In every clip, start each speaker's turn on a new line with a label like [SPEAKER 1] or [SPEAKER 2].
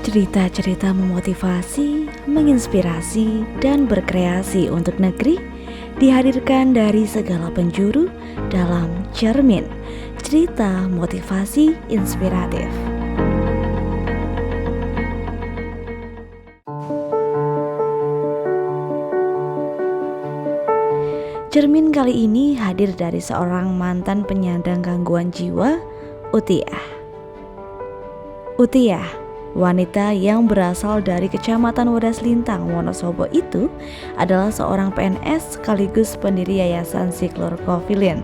[SPEAKER 1] Cerita-cerita memotivasi, menginspirasi, dan berkreasi untuk negeri dihadirkan dari segala penjuru dalam Cermin, cerita motivasi inspiratif. Cermin kali ini hadir dari seorang mantan penyandang gangguan jiwa, Utiah. Utiah, wanita yang berasal dari Kecamatan Wadas Lintang, Wonosobo itu adalah seorang PNS sekaligus pendiri Yayasan Siklor Covilin,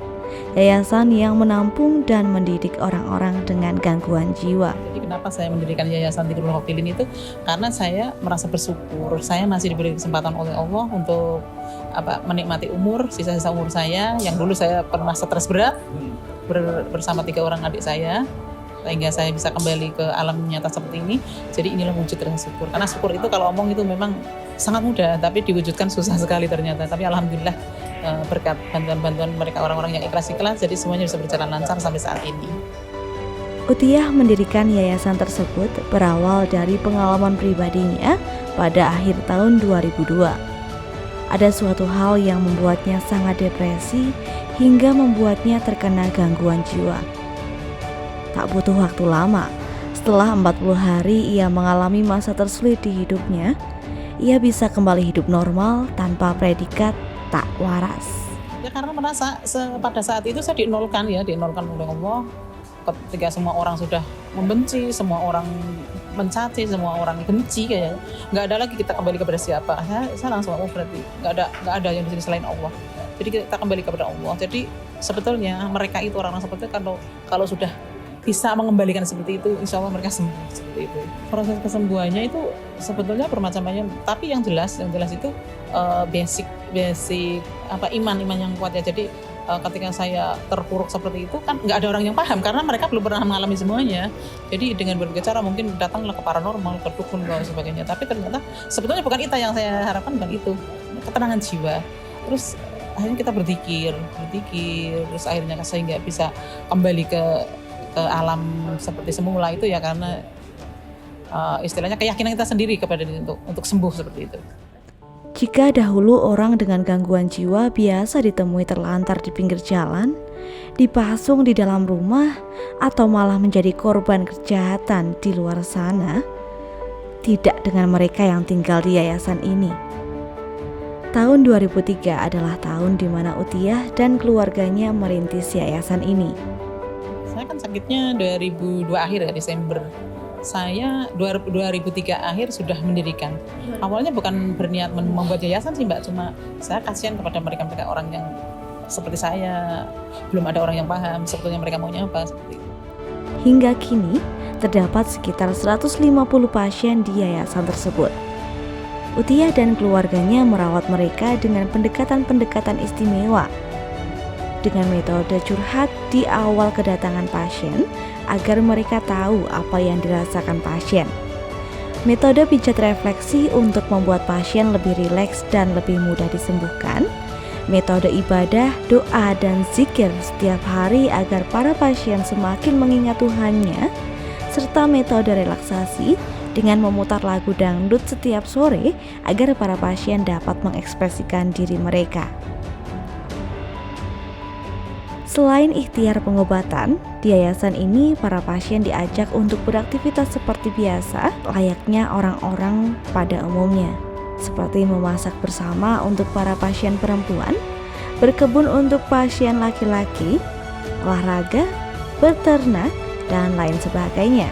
[SPEAKER 1] yayasan yang menampung dan mendidik orang-orang dengan gangguan jiwa.
[SPEAKER 2] Jadi kenapa saya mendirikan Yayasan Siklor Covilin itu karena saya merasa bersyukur saya masih diberi kesempatan oleh Allah untuk menikmati umur, sisa-sisa umur saya yang dulu saya pernah stres berat bersama 3 orang adik saya, sehingga saya bisa kembali ke alam nyata seperti ini. Jadi inilah wujud rasa syukur. Karena syukur itu kalau omong itu memang sangat mudah, tapi diwujudkan susah sekali ternyata. Tapi alhamdulillah berkat bantuan-bantuan mereka orang-orang yang ikhlas-ikhlas, jadi semuanya bisa berjalan lancar sampai saat ini.
[SPEAKER 1] Utiah mendirikan yayasan tersebut berawal dari pengalaman pribadinya pada akhir tahun 2002. Ada suatu hal yang membuatnya sangat depresi hingga membuatnya terkena gangguan jiwa. Tak butuh waktu lama, setelah 40 hari ia mengalami masa tersulit di hidupnya, ia bisa kembali hidup normal tanpa predikat tak waras.
[SPEAKER 2] Ya karena merasa pada saat itu saya dinolkan oleh Allah. Ketika semua orang sudah membenci, semua orang mencaci, semua orang benci, kayak nggak ada lagi kita kembali kepada siapa. Saya langsung berarti nggak ada yang di sini selain Allah. Jadi kita kembali kepada Allah. Jadi sebetulnya mereka itu orang-orang seperti itu kalau sudah bisa mengembalikan seperti itu, insya Allah mereka sembuh seperti itu. Proses kesembuhannya itu sebetulnya bermacam-macam, tapi yang jelas itu basic iman yang kuat ya. Jadi ketika saya terpuruk seperti itu kan nggak ada orang yang paham karena mereka belum pernah mengalami semuanya. Jadi dengan berbagai cara mungkin datanglah ke paranormal, ke dukun dan sebagainya. Tapi ternyata sebetulnya bukan itu yang saya harapkan, bukan itu, ketenangan jiwa. Terus akhirnya kita berzikir, terus akhirnya saya nggak bisa kembali ke alam seperti semula itu ya karena istilahnya keyakinan kita sendiri kepada diri untuk sembuh seperti itu.
[SPEAKER 1] Jika dahulu orang dengan gangguan jiwa biasa ditemui terlantar di pinggir jalan, dipasung di dalam rumah, atau malah menjadi korban kejahatan di luar sana, tidak dengan mereka yang tinggal di yayasan ini. Tahun 2003 adalah tahun di mana Utiah dan keluarganya merintis yayasan ini.
[SPEAKER 2] Saya kan sakitnya 2002 akhir ya, Desember. Saya 2003 akhir sudah mendirikan. Awalnya bukan berniat membuat yayasan sih Mbak, cuma saya kasihan kepada mereka orang yang seperti saya, belum ada orang yang paham sebetulnya mereka maunya apa seperti itu.
[SPEAKER 1] Hingga kini terdapat sekitar 150 pasien di yayasan tersebut. Utiah dan keluarganya merawat mereka dengan pendekatan-pendekatan istimewa, dengan metode curhat di awal kedatangan pasien agar mereka tahu apa yang dirasakan pasien. Metode pijat refleksi untuk membuat pasien lebih rileks dan lebih mudah disembuhkan. Metode ibadah, doa, dan zikir setiap hari agar para pasien semakin mengingat Tuhannya. Serta metode relaksasi dengan memutar lagu dangdut setiap sore agar para pasien dapat mengekspresikan diri mereka. Selain ikhtiar pengobatan, di yayasan ini para pasien diajak untuk beraktivitas seperti biasa, layaknya orang-orang pada umumnya, seperti memasak bersama untuk para pasien perempuan, berkebun untuk pasien laki-laki, olahraga, beternak, dan lain sebagainya.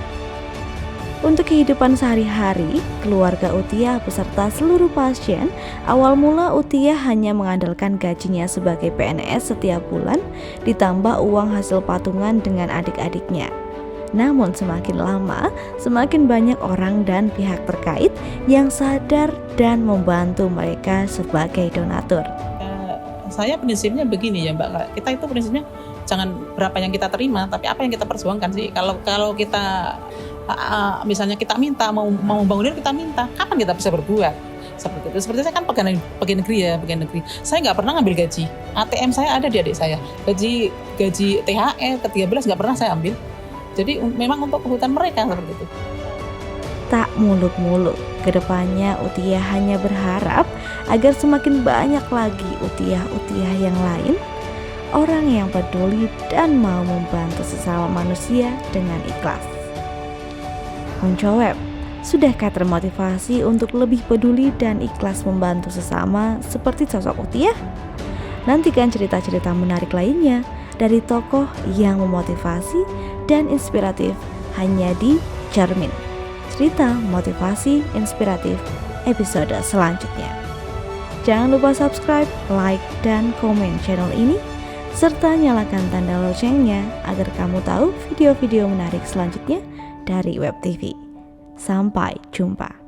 [SPEAKER 1] Untuk kehidupan sehari-hari, keluarga Utiah beserta seluruh pasien, awal mula Utiah hanya mengandalkan gajinya sebagai PNS setiap bulan, ditambah uang hasil patungan dengan adik-adiknya. Namun semakin lama, semakin banyak orang dan pihak terkait yang sadar dan membantu mereka sebagai donatur.
[SPEAKER 2] Saya prinsipnya begini ya Mbak, kita itu prinsipnya jangan berapa yang kita terima, tapi apa yang kita perjuangkan sih. Kalau kita misalnya kita minta mau bangunin, kita minta, kapan kita bisa berbuat seperti itu. Seperti saya kan pegawai negeri, saya nggak pernah ngambil gaji. ATM saya ada di adik saya, gaji THR ke-13 nggak pernah saya ambil. Jadi memang untuk kebutuhan mereka seperti itu.
[SPEAKER 1] tak muluk-muluk. Kedepannya Uthiah hanya berharap agar semakin banyak lagi Uthiah-Uthiah yang lain, orang yang peduli dan mau membantu sesama manusia dengan ikhlas. Oncoweb, sudahkah termotivasi untuk lebih peduli dan ikhlas membantu sesama seperti sosok Uthiah? Nantikan cerita-cerita menarik lainnya dari tokoh yang memotivasi dan inspiratif hanya di Cermin. Cerita motivasi inspiratif episode selanjutnya. Jangan lupa subscribe, like, dan komen channel ini serta nyalakan tanda loncengnya agar kamu tahu video-video menarik selanjutnya dari Web TV. Sampai jumpa.